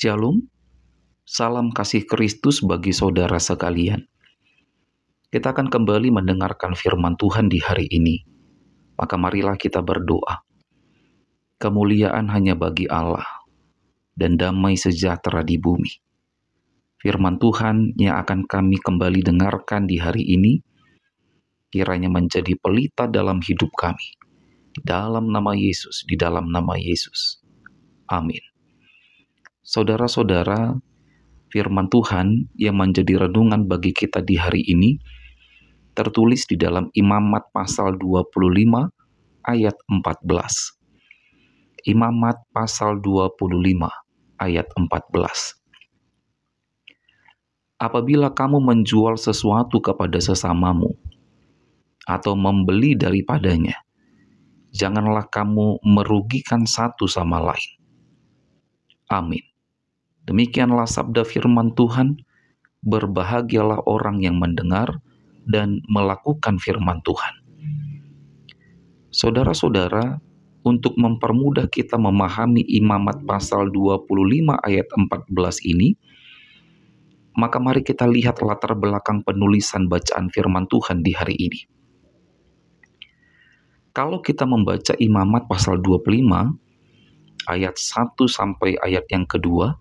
Shalom, salam kasih Kristus bagi saudara sekalian. Kita akan kembali mendengarkan firman Tuhan di hari ini. Maka marilah kita berdoa. Kemuliaan hanya bagi Allah dan damai sejahtera di bumi. Firman Tuhan yang akan kami kembali dengarkan di hari ini, kiranya menjadi pelita dalam hidup kami. Di dalam nama Yesus, di dalam nama Yesus. Amin. Saudara-saudara, firman Tuhan yang menjadi renungan bagi kita di hari ini tertulis di dalam Imamat pasal 25 ayat 14. Imamat pasal 25 ayat 14. Apabila kamu menjual sesuatu kepada sesamamu atau membeli daripadanya, janganlah kamu merugikan satu sama lain. Amin. Demikianlah sabda firman Tuhan. Berbahagialah orang yang mendengar dan melakukan firman Tuhan. Saudara-saudara, untuk mempermudah kita memahami Imamat pasal 25 ayat 14 ini, maka mari kita lihat latar belakang penulisan bacaan firman Tuhan di hari ini. Kalau kita membaca Imamat pasal 25 ayat 1 sampai ayat yang kedua,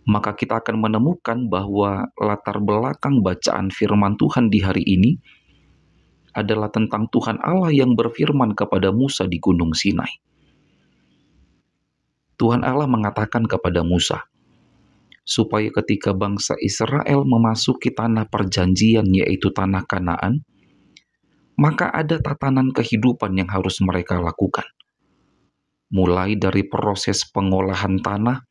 maka kita akan menemukan bahwa latar belakang bacaan firman Tuhan di hari ini adalah tentang Tuhan Allah yang berfirman kepada Musa di Gunung Sinai. Tuhan Allah mengatakan kepada Musa, supaya ketika bangsa Israel memasuki tanah perjanjian yaitu tanah Kanaan, maka ada tatanan kehidupan yang harus mereka lakukan. Mulai dari proses pengolahan tanah,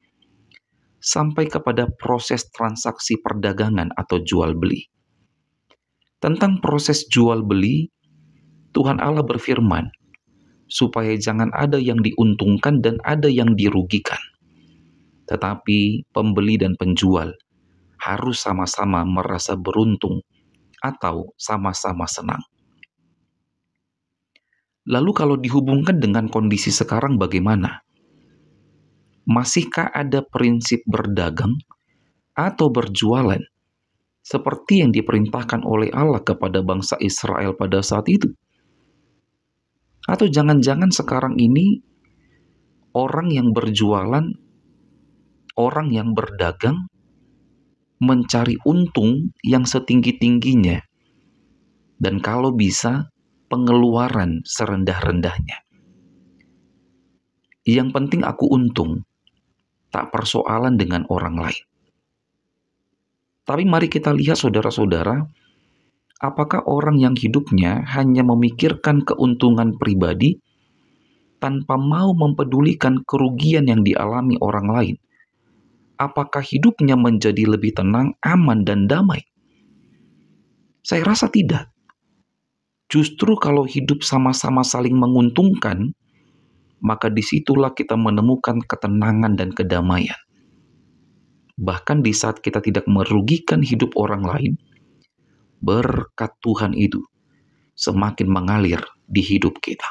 sampai kepada proses transaksi perdagangan atau jual beli. Tentang proses jual beli, Tuhan Allah berfirman, supaya jangan ada yang diuntungkan dan ada yang dirugikan. Tetapi pembeli dan penjual harus sama-sama merasa beruntung atau sama-sama senang. Lalu kalau dihubungkan dengan kondisi sekarang bagaimana? Masihkah ada prinsip berdagang atau berjualan seperti yang diperintahkan oleh Allah kepada bangsa Israel pada saat itu? Atau jangan-jangan sekarang ini orang yang berjualan, orang yang berdagang mencari untung yang setinggi-tingginya, dan kalau bisa pengeluaran serendah-rendahnya. Yang penting aku untung, tak persoalan dengan orang lain. Tapi mari kita lihat saudara-saudara, apakah orang yang hidupnya hanya memikirkan keuntungan pribadi tanpa mau mempedulikan kerugian yang dialami orang lain? Apakah hidupnya menjadi lebih tenang, aman, dan damai? Saya rasa tidak. Justru kalau hidup sama-sama saling menguntungkan, maka disitulah kita menemukan ketenangan dan kedamaian. Bahkan di saat kita tidak merugikan hidup orang lain, berkat Tuhan itu semakin mengalir di hidup kita.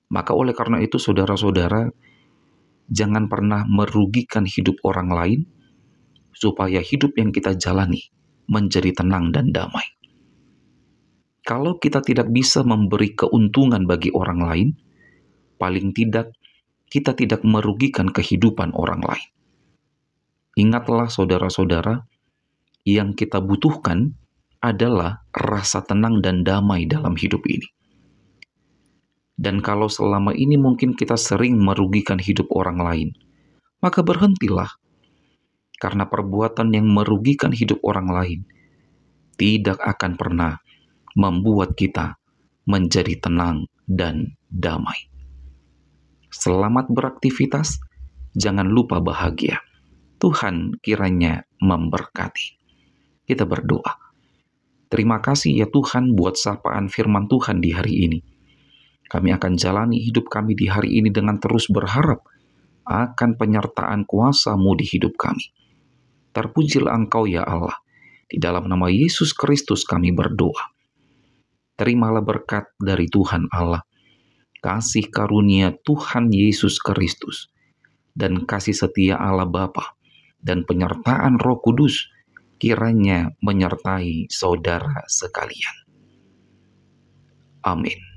Maka oleh karena itu saudara-saudara, jangan pernah merugikan hidup orang lain, supaya hidup yang kita jalani menjadi tenang dan damai. Kalau kita tidak bisa memberi keuntungan bagi orang lain, paling tidak kita tidak merugikan kehidupan orang lain. Ingatlah saudara-saudara, yang kita butuhkan adalah rasa tenang dan damai dalam hidup ini. Dan kalau selama ini mungkin kita sering merugikan hidup orang lain, maka berhentilah. Karena perbuatan yang merugikan hidup orang lain tidak akan pernah membuat kita menjadi tenang dan damai. Selamat beraktivitas, jangan lupa bahagia. Tuhan kiranya memberkati. Kita berdoa. Terima kasih ya Tuhan buat sapaan firman Tuhan di hari ini. Kami akan jalani hidup kami di hari ini dengan terus berharap akan penyertaan kuasa-Mu di hidup kami. Terpujilah Engkau ya Allah. Di dalam nama Yesus Kristus kami berdoa. Terimalah berkat dari Tuhan Allah, kasih karunia Tuhan Yesus Kristus, dan kasih setia Allah Bapa dan penyertaan Roh Kudus kiranya menyertai saudara sekalian. Amin.